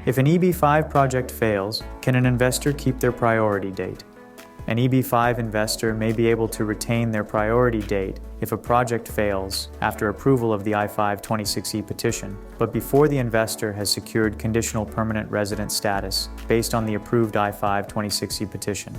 If an EB-5 project fails, can an investor keep their priority date? An EB-5 investor may be able to retain their priority date if a project fails after approval of the I-526E petition, but before the investor has secured conditional permanent resident status based on the approved I-526E petition.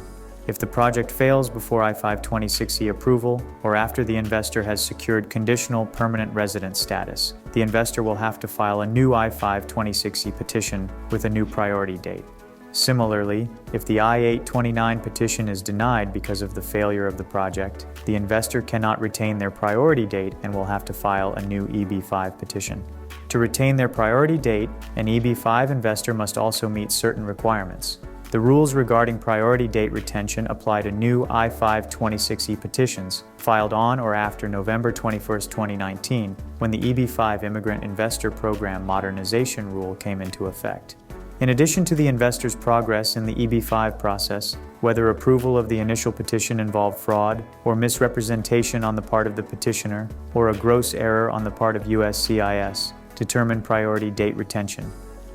If the project fails before I-526E approval or after the investor has secured conditional permanent resident status, the investor will have to file a new I-526E petition with a new priority date. Similarly, if the I-829 petition is denied because of the failure of the project, the investor cannot retain their priority date and will have to file a new EB-5 petition. To retain their priority date, an EB-5 investor must also meet certain requirements. The rules regarding priority date retention apply to new I-526E petitions filed on or after November 21, 2019, when the EB-5 Immigrant Investor Program Modernization Rule came into effect. In addition to the investor's progress in the EB-5 process, whether approval of the initial petition involved fraud or misrepresentation on the part of the petitioner or a gross error on the part of USCIS, determine priority date retention.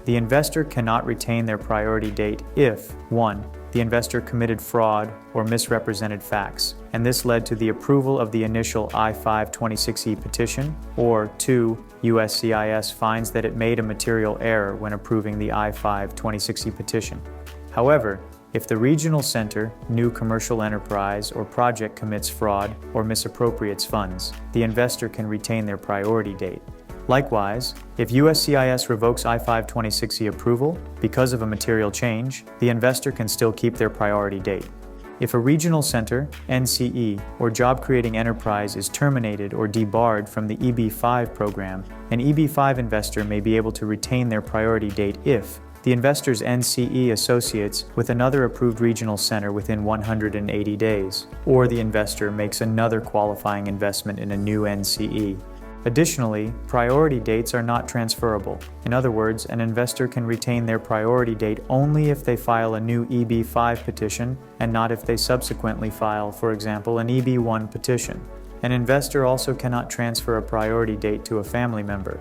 The investor cannot retain their priority date if 1. The investor committed fraud or misrepresented facts, and this led to the approval of the initial I-526E petition, or 2. USCIS finds that it made a material error when approving the I-526E petition. However, if the regional center, new commercial enterprise, or project commits fraud or misappropriates funds, the investor can retain their priority date. Likewise, if USCIS revokes I-526E approval because of a material change, the investor can still keep their priority date. If a regional center, NCE, or job-creating enterprise is terminated or debarred from the EB-5 program, an EB-5 investor may be able to retain their priority date if the investor's NCE associates with another approved regional center within 180 days, or the investor makes another qualifying investment in a new NCE. Additionally, priority dates are not transferable. In other words, an investor can retain their priority date only if they file a new EB-5 petition and not if they subsequently file, for example, an EB-1 petition. An investor also cannot transfer a priority date to a family member.